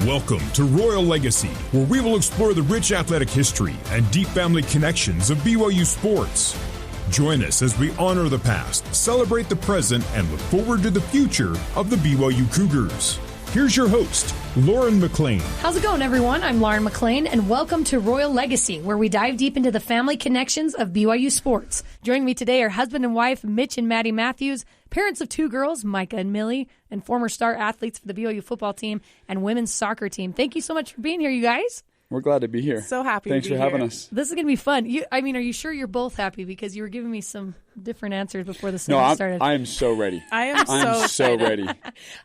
Welcome to Royal Legacy, where we will explore the rich athletic history and deep family connections of BYU sports. Join us as we honor the past, celebrate the present, and look forward to the future of the BYU Cougars. Here's your host, Lauren McLean. How's it going, everyone? I'm Lauren McLean, and welcome to Royal Legacy, where we dive deep into the family connections of BYU sports. Joining me today are husband and wife Mitch and Madie Mathews, parents of two girls, Micah and Millie, and former star athletes for the BYU football team and women's soccer team. Thank you so much for being here, you guys. We're glad to be here. So happy Thanks to be for having here. us. This is going to be fun. Are you sure you're both happy? Because you were giving me some different answers before the segment started. I am so ready. I'm so ready. All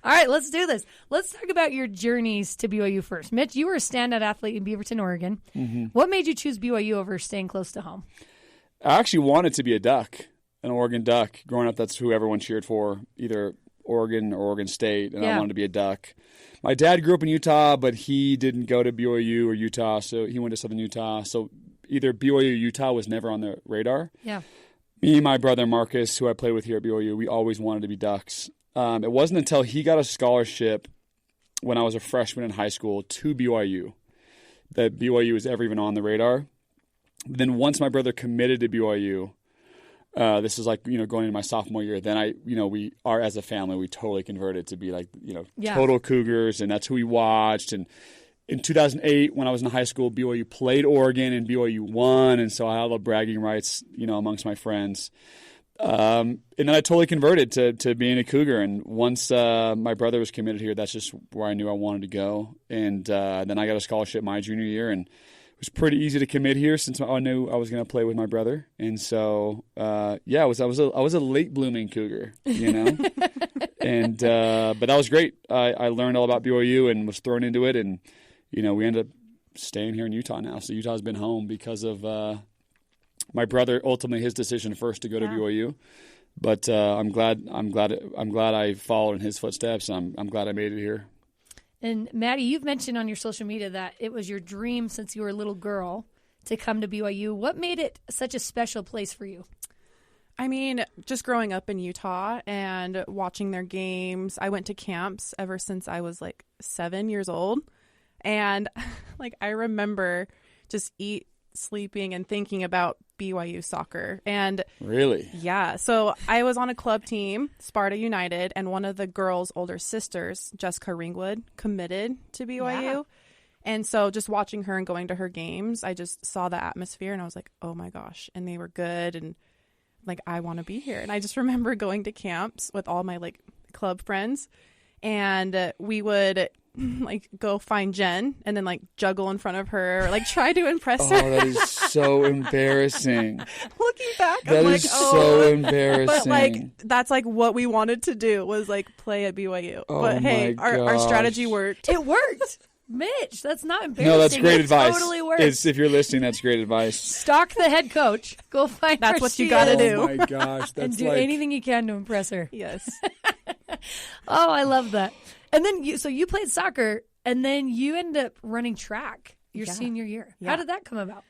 right, let's do this. Let's talk about your journeys to BYU first. Mitch, you were a standout athlete in Beaverton, Oregon. Mm-hmm. What made you choose BYU over staying close to home? I actually wanted to be a Duck, an Oregon Duck. Growing up, that's who everyone cheered for, either Oregon or Oregon State, and I wanted to be a Duck. My dad grew up in Utah, but he didn't go to BYU or Utah, so he went to Southern Utah. So either BYU or Utah was never on the radar. Yeah. Me and my brother Marcus, who I played with here at BYU, we always wanted to be Ducks. It wasn't until he got a scholarship when I was a freshman in high school to BYU that BYU was ever even on the radar. Then once my brother committed to BYU, this is going into my sophomore year. Then we are, as a family, we totally converted to be total Cougars, and that's who we watched. And in 2008, when I was in high school, BYU played Oregon and BYU won, and so I had all the bragging rights, amongst my friends. And then I totally converted to being a Cougar. And once my brother was committed here, that's just where I knew I wanted to go. And then I got a scholarship my junior year, and it was pretty easy to commit here since I knew I was going to play with my brother. And so, I was a late blooming Cougar, and but that was great. I learned all about BYU and was thrown into it, and we ended up staying here in Utah now. So Utah's been home because of my brother. Ultimately, his decision first to go to BYU, but I'm glad I followed in his footsteps. I'm glad I made it here. And Madie, you've mentioned on your social media that it was your dream since you were a little girl to come to BYU. What made it such a special place for you? I mean, just growing up in Utah and watching their games. I went to camps ever since I was 7 years old. And I remember just sleeping and thinking about BYU soccer. And really? Yeah. So I was on a club team, Sparta United, and one of the girls' older sisters, Jessica Ringwood, committed to BYU. Yeah. And so just watching her and going to her games, I just saw the atmosphere and I was like, oh my gosh. And they were good. And I want to be here. And I just remember going to camps with all my club friends, and we would go find Jen and then juggle in front of her, or try to impress her. Oh, that is so embarrassing. Looking back, that I'm is so embarrassing. But that's what we wanted to do was play at BYU. Oh, but hey, our strategy worked. It worked. Mitch, that's not embarrassing. No, that's great advice. Totally works. If you're listening, that's great advice. Stalk the head coach. Go find That's her. what you got to do. Oh my gosh, that's and do anything you can to impress her. Yes. Oh, I love that. And then you played soccer, and then you ended up running track your senior year. Yeah. How did that come about?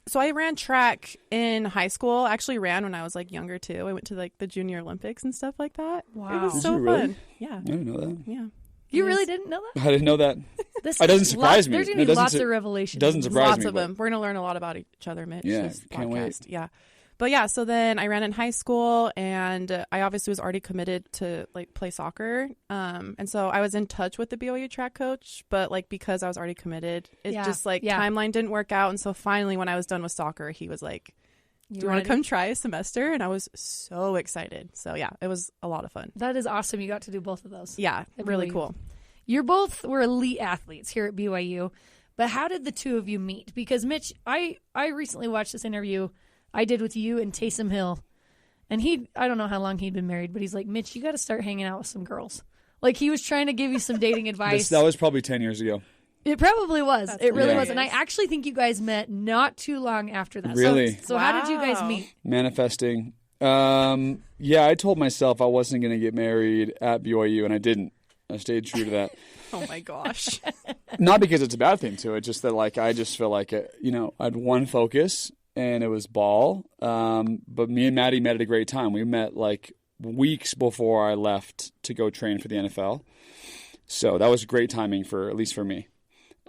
So I ran track in high school. I actually ran when I was younger too. I went to the Junior Olympics and stuff like that. Wow. It was Did so you really? fun. Yeah. I didn't know that. Yeah. You really didn't know that? I didn't know that. It doesn't surprise me. There's going to be lots of revelations. Doesn't surprise lots me. Lots of them. We're going to learn a lot about each other, Mitch. Yeah, this can't podcast. wait. Yeah. But yeah, so then I ran in high school, and I obviously was already committed to play soccer. And so I was in touch with the BYU track coach, but because I was already committed, it just timeline didn't work out. And so finally, when I was done with soccer, he was like, do you want to come try a semester? And I was so excited. So yeah, it was a lot of fun. That is awesome. You got to do both of those. Yeah, really cool. You both were elite athletes here at BYU, but how did the two of you meet? Because Mitch, I recently watched this interview I did with you and Taysom Hill, and I don't know how long he'd been married, but he's like, Mitch, you got to start hanging out with some girls. He was trying to give you some dating advice. That was probably 10 years ago. It probably was. It really was. It And I actually think you guys met not too long after that. Really? So how did you guys meet? Manifesting. I told myself I wasn't going to get married at BYU, and I didn't. I stayed true to that. Oh my gosh. Not because it's a bad thing to it, just that I just feel like I had one focus, and it was ball. But me and Madie met at a great time. We met weeks before I left to go train for the NFL. So that was great timing at least for me.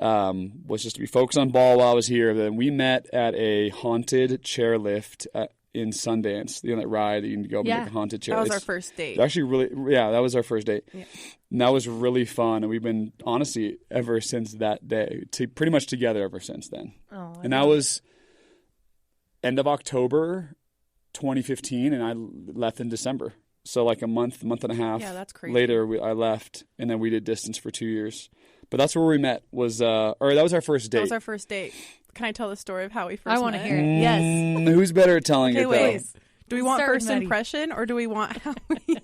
was just to be focused on ball while I was here. Then we met at a haunted chairlift in Sundance, that ride that you can go and make a haunted chair. That was our first date. Actually, that was our first date. Yeah. And that was really fun, and we've been, honestly, ever since that day, pretty much together ever since then. Oh, and that was end of October 2015, and I left in December. So like a month and a half that's crazy. later, I left, and then we did distance for 2 years. But that's where we met. That was our first date. That was our first date. Can I tell the story of how we first met? I want to hear it. Yes. Who's better at telling it, wait. though? Do we want Start with first Madie. impression, or do we want how we...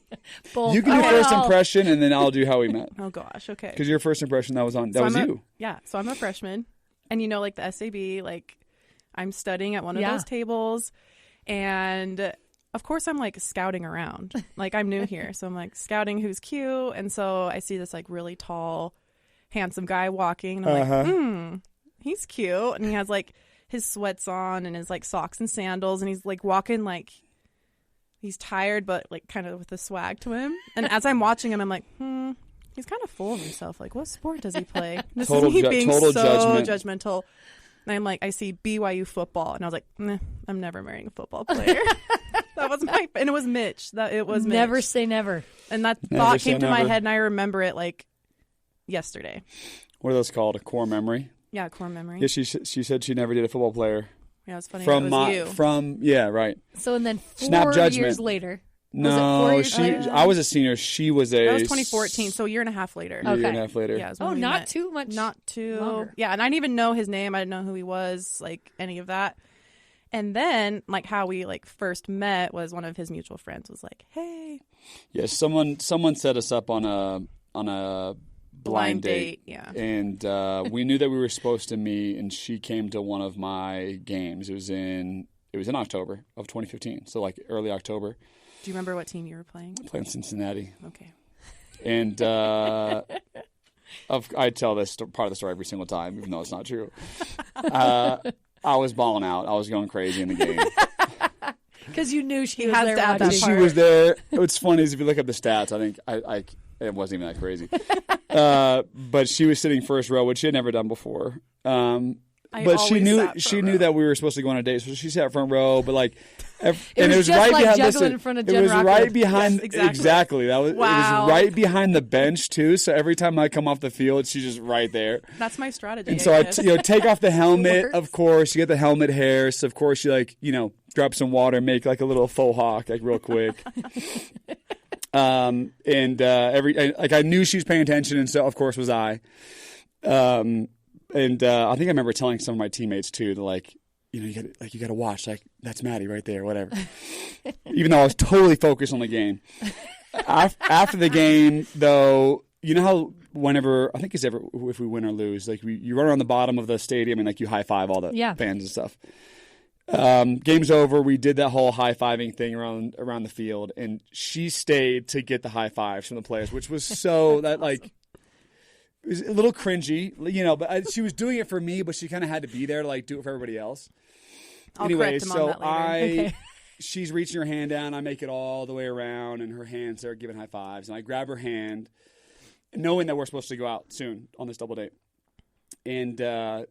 Both. You can do first impression, and then I'll do how we met. Oh, gosh. Okay. Because your first impression, that was you. Yeah. So I'm a freshman. And like the SAB, like I'm studying at one of those tables. And of course I'm like scouting around. Like I'm new here. So I'm like scouting who's cute. And so I see this like really tall, handsome guy walking. And I'm like, he's cute. And he has like his sweats on and his like socks and sandals. And he's like walking like he's tired, but like kind of with a swag to him. And as I'm watching him, I'm like, he's kind of full of himself. Like, what sport does he play? This is me being so judgmental. And I'm like, I see BYU football, and I was like, I'm never marrying a football player. That was and it was Mitch. Never Mitch. say never. And that thought came to my head, and I remember it like yesterday. What are those called? A core memory? Yeah, core memory. Yeah, she said she never did a football player. Yeah, it's funny. Right. So and then 4 years later. No, I was a senior. She was That was 2014, so a year and a half later. A year and a half later. Yeah, not too much. Not too. Longer. Yeah, and I didn't even know his name. I didn't know who he was, like any of that. And then, like how we like first met was one of his mutual friends was like, "Hey." Yeah, someone set us up on a blind date. Yeah. And we knew that we were supposed to meet, and she came to one of my games. It was in October of 2015, so like early October. Do you remember what team you were playing? Playing Cincinnati. Okay. And I tell this part of the story every single time, even though it's not true. I was balling out. I was going crazy in the game. Because you knew she was has there to add watching. that She part. was there. What's funny is if you look up the stats, I think it wasn't even that crazy. But she was sitting first row, which she had never done before. But she knew that we were supposed to go on a date, so she sat front row. But like, it was just right like behind. juggling in front of Jen it was Rockwood. right behind. Yes, exactly. Exactly. That was. Wow. It was right behind the bench too. So every time I come off the field, she's just right there. That's my strategy. And so I take off the helmet. Works. Of course, you get the helmet hair. So of course you drop some water, make like a little faux hawk, like real quick. I knew she was paying attention, and so of course was I. I think I remember telling some of my teammates too, you got to watch, like that's Madie right there, whatever. Even though I was totally focused on the game. After the game, though, you know how whenever I think it's ever if we win or lose, like you run around the bottom of the stadium and like you high five all the fans and stuff. Game's over. We did that whole high fiving thing around the field, and she stayed to get the high fives from the players, which was so that like. It was a little cringy, but she was doing it for me, but she kind of had to be there to like do it for everybody else. I'll correct him on that later. She's reaching her hand down. I make it all the way around, and her hands are giving high fives. And I grab her hand, knowing that we're supposed to go out soon on this double date. And I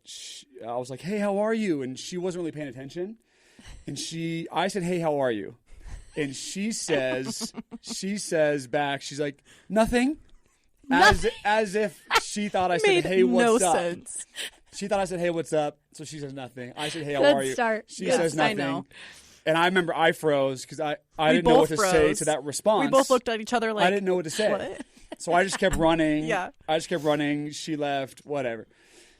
was like, "Hey, how are you?" And she wasn't really paying attention. And I said, "Hey, how are you?" And she says back, she's like, "Nothing." As if she thought I said, "Hey, what's up?" Sense. She thought I said, "Hey, what's up?" So she says nothing. I said, "Hey, how are you?" Start. She says nothing. I know. And I remember I froze because I didn't know what to say to that response. We both looked at each other like, I didn't know what to say. What? So I just kept running. Yeah. I just kept running. She left. Whatever.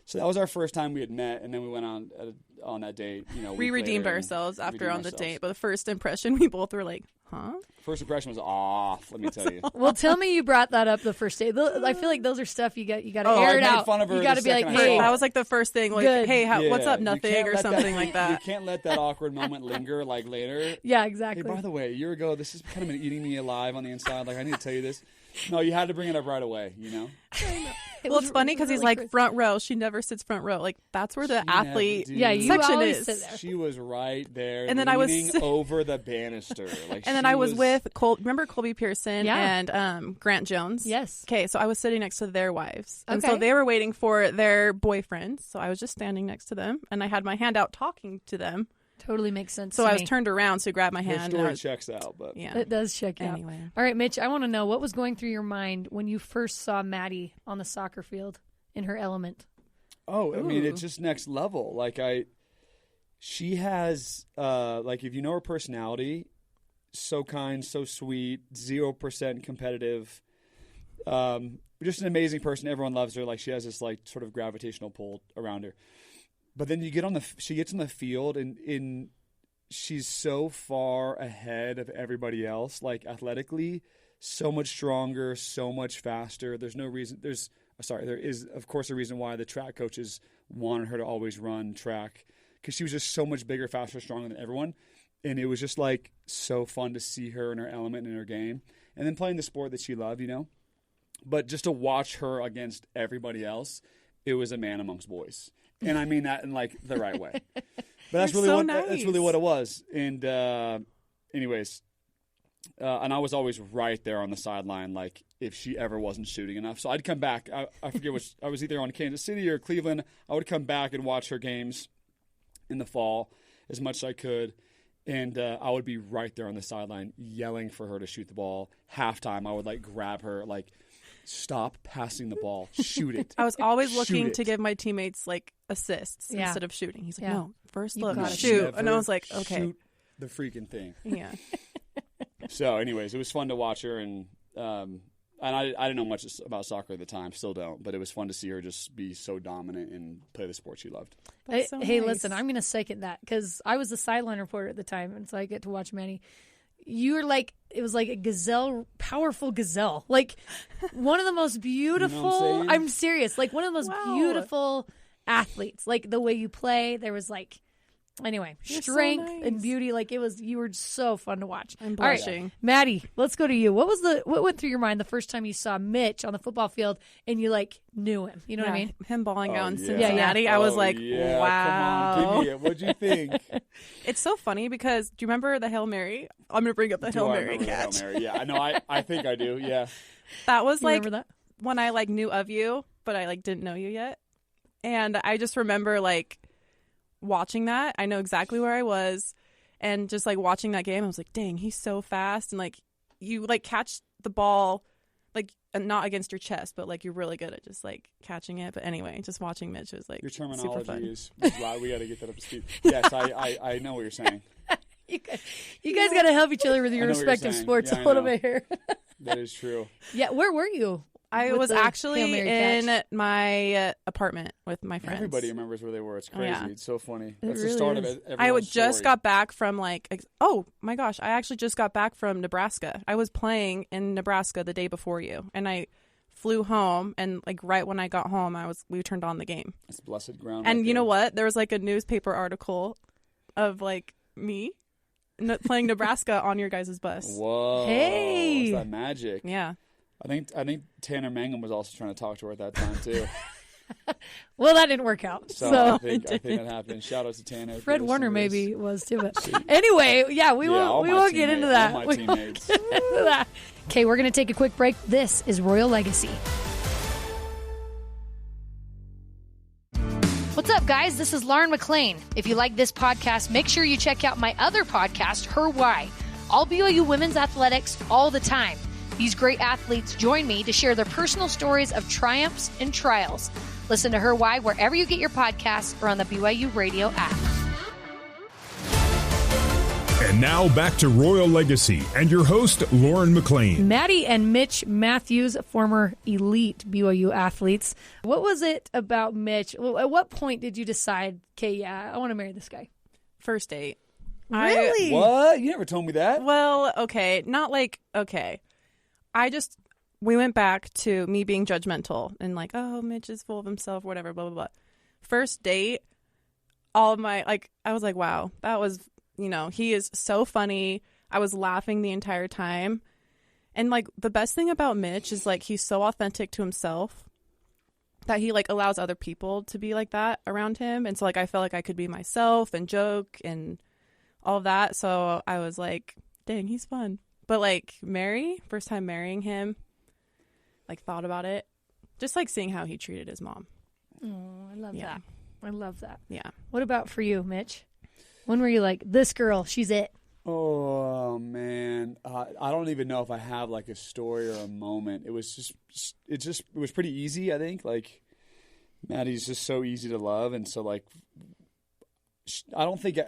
So that was our first time we had met, and then we went on that date. We redeemed ourselves after on the date, but the first impression we both were like, "Huh?" First impression was off. Let me tell you. Well, tell me you brought that up the first date. I feel like those are stuff you got to air it out. Fun of her you got to be like, "Hey, that was like the first thing, like, Good. hey, what's up, nothing," or something like that. You can't let that awkward moment linger like later. Yeah, exactly. Hey, by the way, a year ago, this has kind of been eating me alive on the inside. Like, I need to tell you this. No, you had to bring it up right away, Well, it's funny because he's like front row. She never sits front row. Like, that's where the athlete section is. She was right there, and then I was over the banister. Like, and then I was with remember Colby Pearson and Grant Jones? Yes. Okay, so I was sitting next to their wives. And so they were waiting for their boyfriends. So I was just standing next to them, and I had my hand out talking to them. Totally makes sense. So I was turned around to grab my hand. Her story checks out, but it does check out. Anyway. All right, Mitch, I want to know what was going through your mind when you first saw Madie on the soccer field in her element. Oh, I mean, it's just next level. Like she has if you know her personality, so kind, so sweet, 0% competitive. Just an amazing person. Everyone loves her. Like, she has this like sort of gravitational pull around her. But then she gets on the field and she's so far ahead of everybody else, like athletically, so much stronger, so much faster. There is of course a reason why the track coaches wanted her to always run track, because she was just so much bigger, faster, stronger than everyone. And it was just like so fun to see her in her element, in her game, and then playing the sport that she loved, But just to watch her against everybody else, it was a man amongst boys. And I mean that in like the right way. But that's really what it was. And anyways, and I was always right there on the sideline, like if she ever wasn't shooting enough. So I'd come back. I forget which. I was either on Kansas City or Cleveland. I would come back and watch her games in the fall as much as I could. And I would be right there on the sideline yelling for her to shoot the ball. Halftime, I would like grab her, like, stop passing the ball, shoot it. I was always looking to give my teammates like assists instead of shooting. He's like, no, first look, shoot. And I was like, okay. Shoot the freaking thing. Yeah. So anyways, it was fun to watch her, and I didn't know much about soccer at the time, still don't, but it was fun to see her just be so dominant and play the sport she loved. Hey, listen, I'm going to second that, because I was the sideline reporter at the time, and so I get to watch Madie. You were like, it was like a gazelle, powerful gazelle. Like one of the most beautiful, I'm serious, like one of the most beautiful athletes. Like the way you play, there was like, anyway, strength and beauty. Like you were so fun to watch. I'm blushing. All right, Madie, let's go to you. What went through your mind the first time you saw Mitch on the football field and you like knew him? You know what I mean? Him balling out in Cincinnati. I was like, wow. Come on, give me it. What'd you think? It's so funny because do you remember the Hail Mary? I'm going to bring up the Hail Mary catch. Hail Mary. Yeah, I know. I think I do. Yeah. That was like when I like knew of you, but I like didn't know you yet. And I just remember like watching that. I know exactly where I was, and just like watching that game, I was like, dang, he's so fast. And like you like catch the ball like not against your chest, but like you're really good at just like catching it. But anyway, just watching Mitch was like your terminology super fun. is why we got to get that up to speed. Yes, I know what you're saying. You guys got to help each other with your respective sports a little bit here. That is true. Yeah, where were you? I was actually in my apartment with my friends. Everybody remembers where they were. It's crazy. Yeah. It's so funny. That's really the start is. of it. I just got back from oh my gosh, I actually just got back from Nebraska. I was playing in Nebraska the day before you, and I flew home, and like right when I got home, we turned on the game. It's blessed ground. And you know what? There was like a newspaper article of like me playing Nebraska on your guys' bus. Whoa! Hey, it's that magic. Yeah. I think Tanner Mangum was also trying to talk to her at that time too. Well, that didn't work out. So I think that happened. Shout out to Tanner. Fred Warner maybe was too, but anyway, we won't get into that. All my teammates. Okay, we're gonna take a quick break. This is Royal Legacy. What's up, guys? This is Lauren McLean. If you like this podcast, make sure you check out my other podcast, Her Why. All BYU women's athletics all the time. These great athletes join me to share their personal stories of triumphs and trials. Listen to Her Why wherever you get your podcasts or on the BYU Radio app. And now back to Royal Legacy and your host, Lauren McLean. Madie and Mitch Mathews, former elite BYU athletes. What was it about Mitch? At what point did you decide, okay, yeah, I want to marry this guy? First date. Really? What? You never told me that. Well, okay. Not like, okay. We went back to me being judgmental and like, oh, Mitch is full of himself, whatever, blah, blah, blah. First date, all of my, like, I was like, wow, that was, he is so funny. I was laughing the entire time. And like the best thing about Mitch is like he's so authentic to himself that he like allows other people to be like that around him. And so like I felt like I could be myself and joke and all of that. So I was like, dang, he's fun. But like first time marrying him, like thought about it, just like seeing how he treated his mom. Oh, I love that. I love that. Yeah. What about for you, Mitch? When were you like, this girl, she's it? Oh, man. I don't even know if I have like a story or a moment. It was it was pretty easy, I think. Like, Maddie's just so easy to love. And so, like, I don't think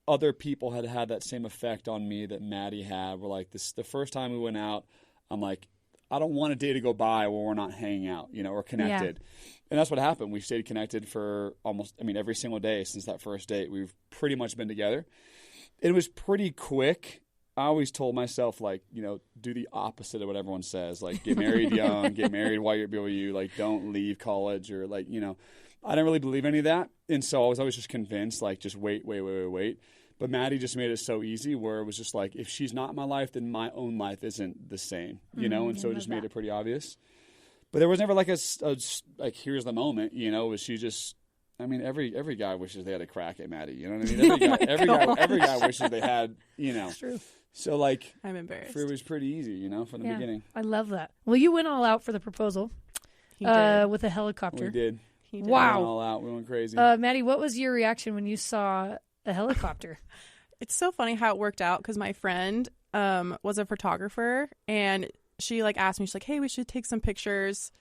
other people had that same effect on me that Madie had. Where, like, the first time we went out, I'm like, I don't want a day to go by where we're not hanging out, or connected. Yeah. And that's what happened. We stayed connected for every single day since that first date. We've pretty much been together. It was pretty quick. I always told myself, like, do the opposite of what everyone says. Like, get married young, get married while you're at BYU. Like, don't leave college or, like, I didn't really believe any of that. And so I was always just convinced, like, just wait. But Madie just made it so easy where it was just like, if she's not in my life, then my own life isn't the same, and so it just made it pretty obvious. But there was never like like, here's the moment, was she just, every guy wishes they had a crack at Madie, you know what I mean? Every guy wishes they had, It's true. So, like, I'm embarrassed. It was pretty easy, from the beginning. I love that. Well, you went all out for the proposal with a helicopter. We did. He did. Wow. We went all out. We went crazy. Madie, what was your reaction when you saw a helicopter? It's so funny how it worked out because my friend was a photographer and she like asked me, she's like, hey, we should take some pictures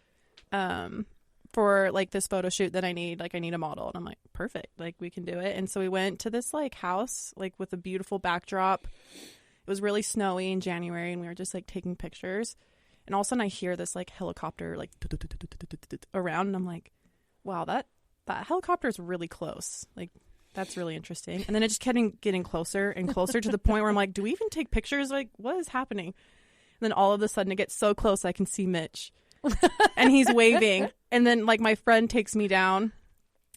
for like this photo shoot that I need. Like I need a model. And I'm like, perfect. Like we can do it. And so we went to this like house like with a beautiful backdrop. It was really snowy in January and we were just like taking pictures. And all of a sudden I hear this like helicopter like around and I'm like, wow, that helicopter is really close. Like that's really interesting. And then it just kept getting closer and closer to the point where I'm like, do we even take pictures? Like, what is happening? And then all of a sudden it gets so close I can see Mitch. And he's waving. And then, like, my friend takes me down,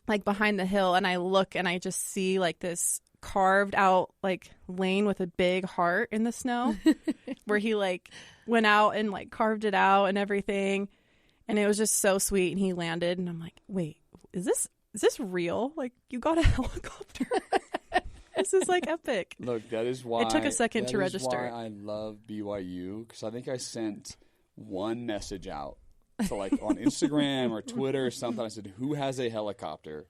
like, behind the hill. And I look and I just see, like, this carved out, like, lane with a big heart in the snow where he, like, went out and, like, carved it out and everything. And it was just so sweet. And he landed. And I'm like, wait, is this real? Like, you got a helicopter? This is like epic. Look, that is why it took a second to register. Why I love BYU because I think I sent one message out to like on Instagram or Twitter or something. I said, "Who has a helicopter?" ?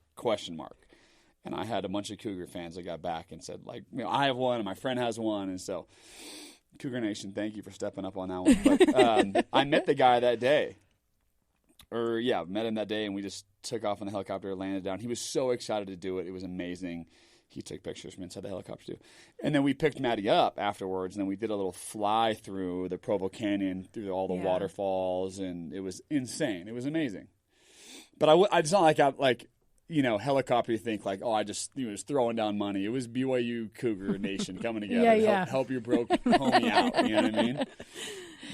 And I had a bunch of Cougar fans that got back and said, like, I have one and my friend has one, and so Cougar Nation, thank you for stepping up on that one. But I met the guy that day. Met him that day, and we just took off on the helicopter, landed down. He was so excited to do it. It was amazing. He took pictures from inside the helicopter, too. And then we picked Madie up afterwards, and then we did a little fly through the Provo Canyon, through all the waterfalls, and it was insane. It was amazing. But it's not like helicopter, you think like, I just was throwing down money. It was BYU Cougar Nation coming together to help your broke homie out. You know what I mean?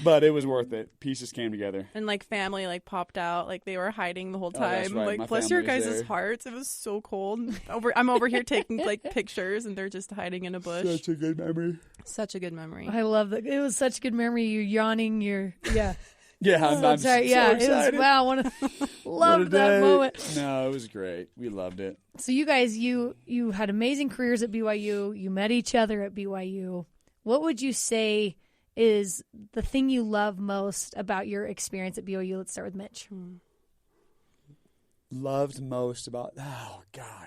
But it was worth it. Pieces came together. And, like, family, like, popped out. Like, they were hiding the whole time. That's right. Like, bless your guys' hearts. It was so cold. I'm over here taking, like, pictures, and they're just hiding in a bush. Such a good memory. Such a good memory. I love that. It was such a good memory. You're yawning. Yeah, I'm so excited. It was, wow. Loved that moment. No, it was great. We loved it. So you guys, you had amazing careers at BYU. You met each other at BYU. What would you say is the thing you love most about your experience at BYU? Let's start with Mitch. Loved most about,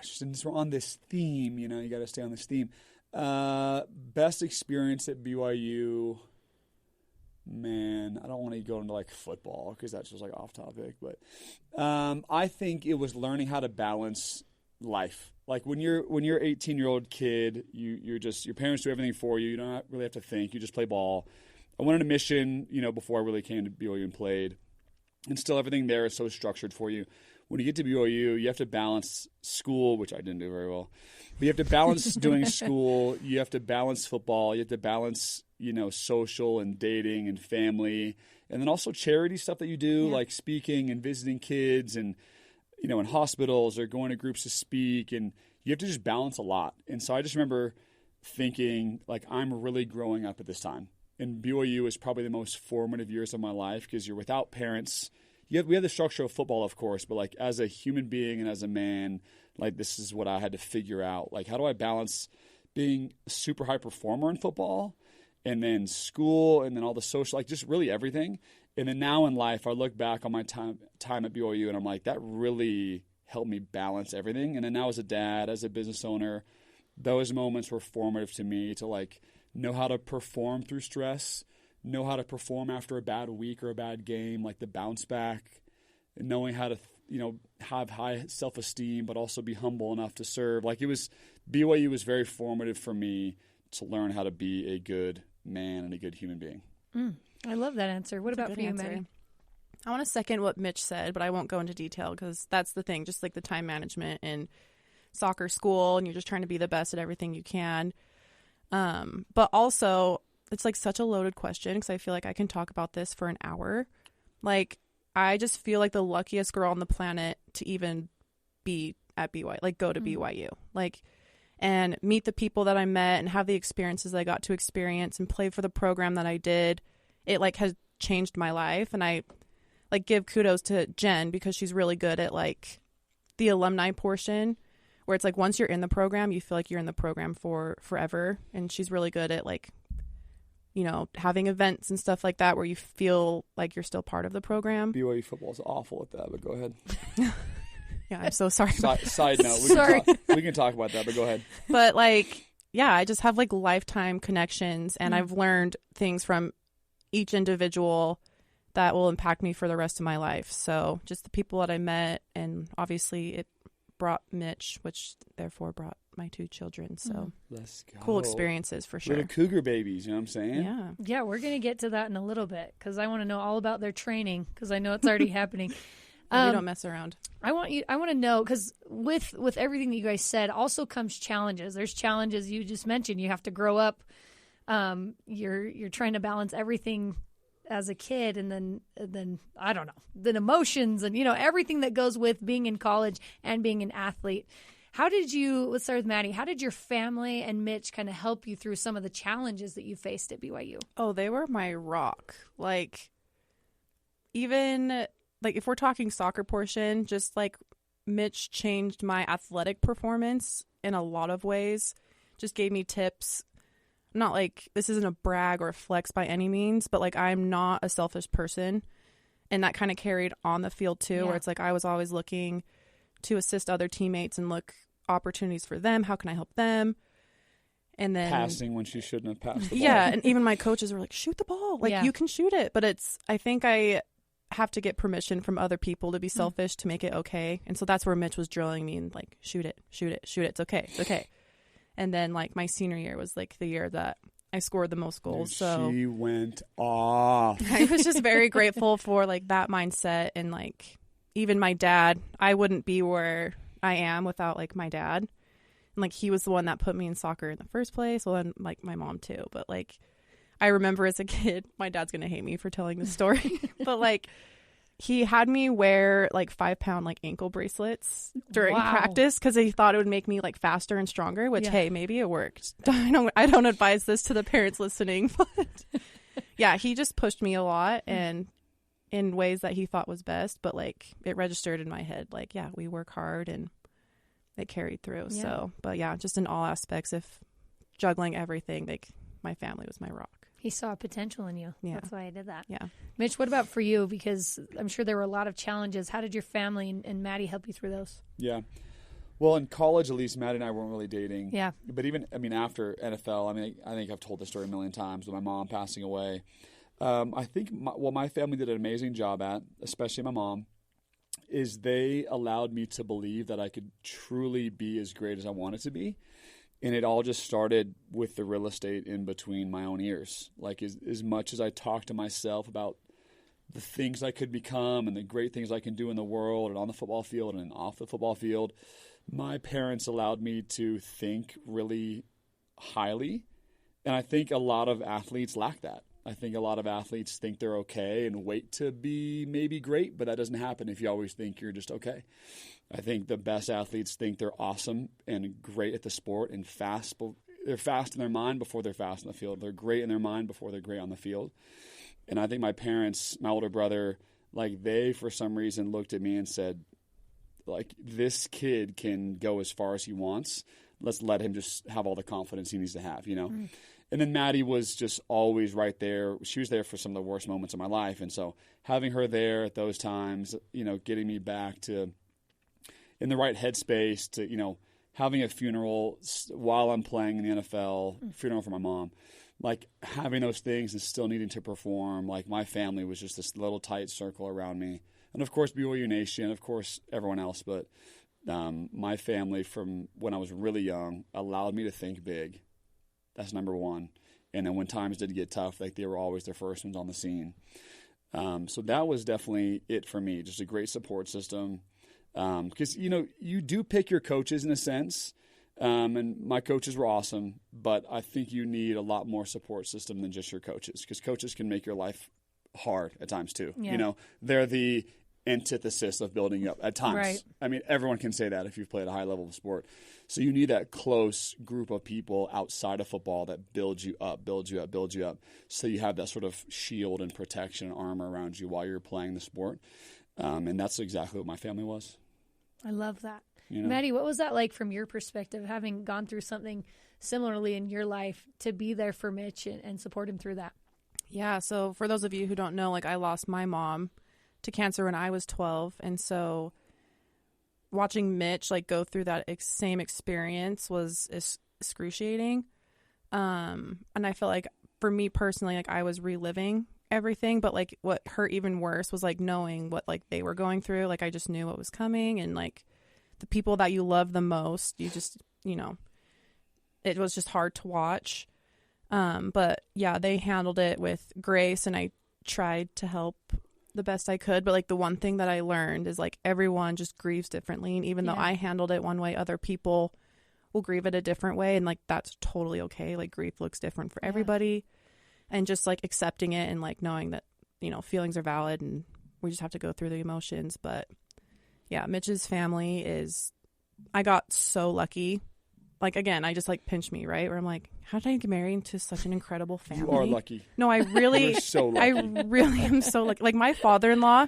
since we're on this theme, you got to stay on this theme. Best experience at BYU, man, I don't want to go into like football because that's just like off topic, but I think it was learning how to balance life. Like when you're 18-year-old kid, your parents do everything for you. You don't really have to think. You just play ball. I went on a mission, before I really came to BYU and played. And still everything there is so structured for you. When you get to BYU, you have to balance school, which I didn't do very well. But you have to balance doing school. You have to balance football. You have to balance, social and dating and family. And then also charity stuff that you do, like speaking and visiting kids and, in hospitals or going to groups to speak. And you have to just balance a lot. And so I just remember thinking, like, I'm really growing up at this time. And BYU was probably the most formative years of my life because you're without parents. We had the structure of football, of course, but like as a human being and as a man, like this is what I had to figure out. Like, how do I balance being a super high performer in football and then school and then all the social, like just really everything. And then now in life, I look back on my time at BYU and I'm like, that really helped me balance everything. And then now as a dad, as a business owner, those moments were formative to me to like know how to perform through stress, know how to perform after a bad week or a bad game, like the bounce back, and knowing how to, have high self-esteem, but also be humble enough to serve. Like BYU was very formative for me to learn how to be a good man and a good human being. I love that answer. What about for you, Madie? I want to second what Mitch said, but I won't go into detail because that's the thing, just like the time management in soccer school, and you're just trying to be the best at everything you can. But also, it's like such a loaded question because I feel like I can talk about this for an hour. Like, I just feel like the luckiest girl on the planet to even be at BYU, like go to BYU, like, and meet the people that I met and have the experiences I got to experience and play for the program that I did. It like has changed my life. And I like give kudos to Jen because she's really good at like the alumni portion where it's like once you're in the program, you feel like you're in the program for forever. And she's really good at like, having events and stuff like that where you feel like you're still part of the program. BYU football is awful at that, but go ahead. Yeah, I'm so sorry. Side note, we can talk about that, but go ahead. But like, yeah, I just have like lifetime connections, and I've learned things from each individual that will impact me for the rest of my life. So just the people that I met, and obviously it brought Mitch, which therefore brought my 2 children. So let's go. Cool experiences for sure. Little cougar babies, you know what I'm saying? Yeah, we're going to get to that in a little bit because I want to know all about their training because I know it's already happening. We don't mess around. I want to know because with everything that you guys said also comes challenges. There's challenges you just mentioned. You have to grow up. You're trying to balance everything as a kid, and then I don't know, then emotions and everything that goes with being in college and being an athlete. Let's start with Madie. How did your family and Mitch kind of help you through some of the challenges that you faced at BYU? Oh, they were my rock. Like, even like if we're talking soccer portion, just like Mitch changed my athletic performance in a lot of ways, just gave me tips. Not like this isn't a brag or a flex by any means, but like I'm not a selfish person. And that kind of carried on the field too, where it's like I was always looking to assist other teammates and look opportunities for them. How can I help them? And then passing when she shouldn't have passed the ball. Yeah, and even my coaches were like, shoot the ball. Like you can shoot it. But I think I have to get permission from other people to be selfish to make it okay. And so that's where Mitch was drilling me and like, shoot it. It's okay. And then like my senior year was like the year that I scored the most goals. Dude, so she went off. I was just very grateful for like that mindset. And like even my dad, I wouldn't be where I am without like my dad. And like he was the one that put me in soccer in the first place. Well, then like my mom too. But like I remember as a kid, my dad's going to hate me for telling this story, but like he had me wear like 5-pound like ankle bracelets during practice because he thought it would make me like faster and stronger, which, hey, maybe it worked. I don't advise this to the parents listening, but yeah, he just pushed me a lot and in ways that he thought was best, but like it registered in my head. Like, yeah, we work hard and it carried through. Yeah. So, but yeah, just in all aspects of juggling everything, like my family was my rock. He saw potential in you. Yeah. That's why I did that. Yeah. Mitch, what about for you? Because I'm sure there were a lot of challenges. How did your family and Madie help you through those? Yeah. Well, in college, at least, Madie and I weren't really dating. Yeah. But even, after NFL, I think I've told this story a million times with my mom passing away. I think my family did an amazing job at, especially my mom, is they allowed me to believe that I could truly be as great as I wanted to be. And it all just started with the real estate in between my own ears. Like as much as I talked to myself about the things I could become and the great things I can do in the world and on the football field and off the football field, my parents allowed me to think really highly. And I think a lot of athletes lack that. I think a lot of athletes think they're okay and wait to be maybe great, but that doesn't happen if you always think you're just okay. I think the best athletes think they're awesome and great at the sport and fast they're fast in their mind before they're fast on the field. They're great in their mind before they're great on the field. And I think my parents, my older brother, like they for some reason looked at me and said, like, this kid can go as far as he wants. Let's let him just have all the confidence he needs to have, you know. And then Madie was just always right there. She was there for some of the worst moments of my life. And so having her there at those times, you know, getting me back to in the right headspace to, you know, having a funeral while I'm playing in the NFL, funeral for my mom, like having those things and still needing to perform. Like my family was just this little tight circle around me. And of course, BYU Nation, of course, everyone else. But my family from when I was really young allowed me to think big. That's number one. And then when times did get tough, like they were always the first ones on the scene. So that was definitely it for me, just a great support system. Because, you know, you do pick your coaches in a sense. And my coaches were awesome. But I think you need a lot more support system than just your coaches. Because coaches can make your life hard at times too. Yeah. You know, they're the antithesis of building you up at times. Right. I mean, everyone can say that if you've played a high level of sport. So you need that close group of people outside of football that build you up. So you have that sort of shield and protection and armor around you while you're playing the sport. And that's exactly what my family was. I love that. You know? Madie, what was that like from your perspective, having gone through something similarly in your life, to be there for Mitch and support him through that? Yeah, so for those of you who don't know, like I lost my mom to cancer when I was 12, and so watching Mitch like go through that same experience was excruciating. And I felt like for me personally, like I was reliving everything, but like what hurt even worse was like knowing what like they were going through. Like I just knew what was coming, and like the people that you love the most, you just, you know, it was just hard to watch. But yeah, they handled it with grace, and I tried to help the best I could. But like the one thing that I learned is like everyone just grieves differently. And even though I handled it one way, other people will grieve it a different way. And like, that's totally okay. Like grief looks different for everybody, and just like accepting it and like knowing that, you know, feelings are valid and we just have to go through the emotions. But yeah, Mitch's family I got so lucky. Like, again, I just like pinch me, right? Where I'm like, how did I get married into such an incredible family? You are lucky. No, I really, You're so lucky. I really am so lucky. Like my father-in-law,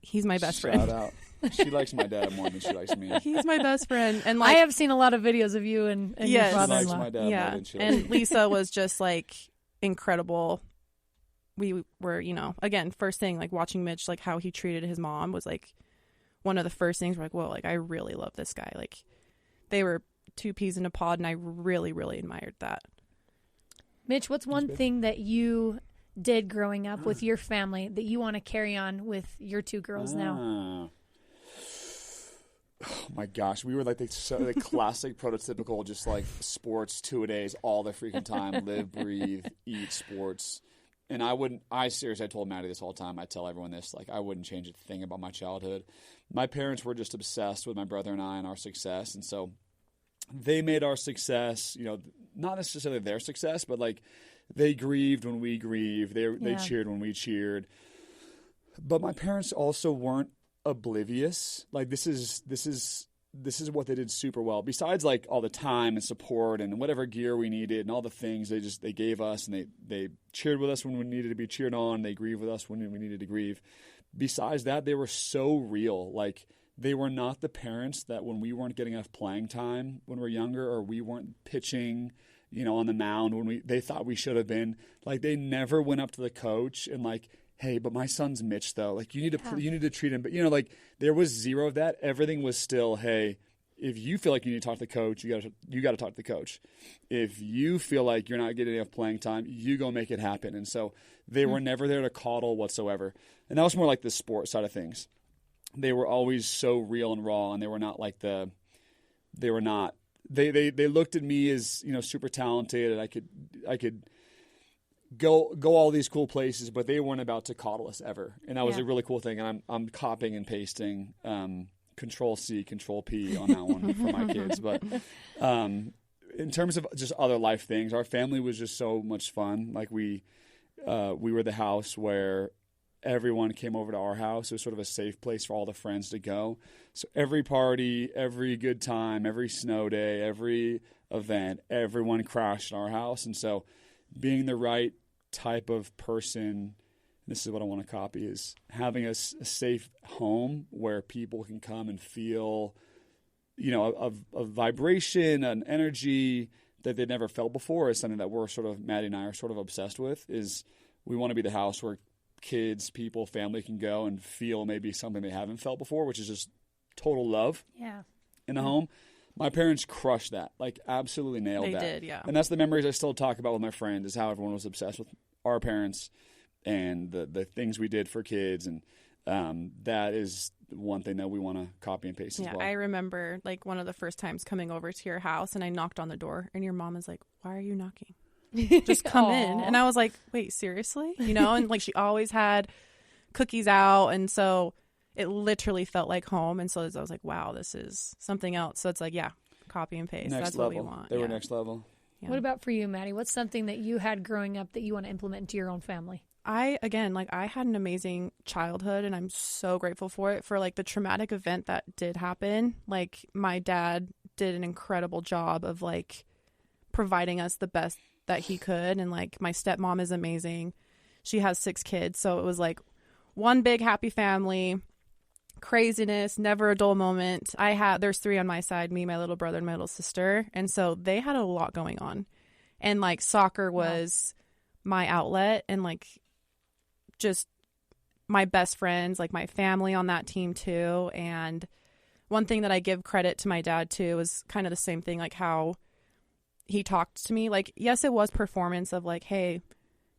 he's my best friend. Shout out. She likes my dad more than she likes me. He's my best friend. And like, I have seen a lot of videos of you and your Yes. She likes father-in-law. my dad more yeah. than she likes And me. Lisa was just like incredible. We were, you know, again, first thing, like watching Mitch, like how he treated his mom was like one of the first things we're like, whoa, like I really love this guy. Like they were two peas in a pod, and I really, really admired that. Mitch, what's one thing that you did growing up with your family that you want to carry on with your two girls now? Oh my gosh, we were like the classic prototypical, just like sports 2-a-days all the freaking time, live, breathe, eat sports. And I seriously, I told Madie this all the time. I tell everyone this, like I wouldn't change a thing about my childhood. My parents were just obsessed with my brother and I and our success. And so they made our success, you know, not necessarily their success, but like they grieved when we grieved. They cheered when we cheered. But my parents also weren't oblivious. Like this is what they did super well. Besides like all the time and support and whatever gear we needed and all the things they gave us, and they cheered with us when we needed to be cheered on. They grieved with us when we needed to grieve. Besides that, they were so real. Like they were not the parents that when we weren't getting enough playing time when we were younger, or we weren't pitching, you know, on the mound when they thought we should have been. Like they never went up to the coach and like, hey, but my son's Mitch though. Like you need to treat him. But you know, like there was zero of that. Everything was still, hey, if you feel like you need to talk to the coach, you got to talk to the coach. If you feel like you're not getting enough playing time, you go make it happen. And so they were never there to coddle whatsoever. And that was more like the sport side of things. They were always so real and raw, and they were not like they looked at me as, you know, super talented, and I could go all these cool places, but they weren't about to coddle us ever. And that was a really cool thing. And I'm copying and pasting Control C, Control P on that one for my kids. But in terms of just other life things, our family was just so much fun. Like we were the house where everyone came over to our house. It was sort of a safe place for all the friends to go. So every party, every good time, every snow day, every event, everyone crashed in our house. And so being the right type of person, this is what I want to copy, is having a safe home where people can come and feel, you know, a vibration, an energy that they've never felt before, is something that we're sort of, Maddie and I are sort of obsessed with. Is we want to be the house where kids, people, family can go and feel maybe something they haven't felt before, which is just total love in the home. My parents crushed that, like absolutely nailed that. They did, yeah. And that's the memories I still talk about with my friends, is how everyone was obsessed with our parents and the things we did for kids. And that is one thing that we want to copy and paste as well. I remember like one of the first times coming over to your house, and I knocked on the door, and your mom is like, "Why are you knocking? Just come in." And I was like, "Wait, seriously?" You know, and like she always had cookies out, and so it literally felt like home. And so I was like, "Wow, this is something else." So it's like, yeah, copy and paste. Next That's level. what we want. They were next level. Yeah. What about for you, Maddie? What's something that you had growing up that you want to implement into your own family? I had an amazing childhood, and I'm so grateful for it. For like the traumatic event that did happen, like my dad did an incredible job of like providing us the best that he could. And like my stepmom is amazing. She has 6 kids. So it was like one big happy family, craziness, never a dull moment. There's 3 on my side, me, my little brother, and my little sister. And so they had a lot going on. And like soccer was my outlet, and like just my best friends, like my family on that team too. And one thing that I give credit to my dad too is kind of the same thing, like how he talked to me. Like, yes, it was performance of like, hey,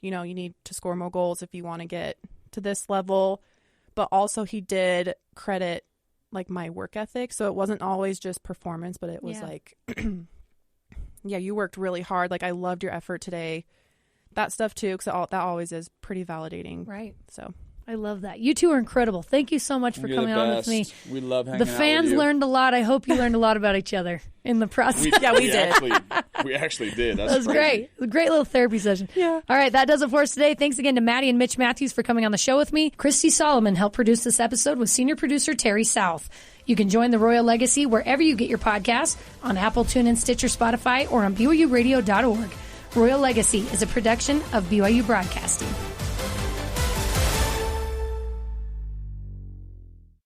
you know, you need to score more goals if you want to get to this level. But also he did credit like my work ethic. So it wasn't always just performance, but it was like, yeah, you worked really hard. Like, I loved your effort today. That stuff too, because that always is pretty validating. Right. So I love that. You two are incredible. Thank you so much for coming on with me. We love hanging out with you. The fans learned a lot. I hope you learned a lot about each other in the process. we did. We actually did. That was great. A great little therapy session. Yeah. All right, that does it for us today. Thanks again to Maddie and Mitch Mathews for coming on the show with me. Christy Solomon helped produce this episode with senior producer Terry South. You can join the Royal Legacy wherever you get your podcasts, on Apple, TuneIn, Stitcher, Spotify, or on BYUradio.org. Royal Legacy is a production of BYU Broadcasting.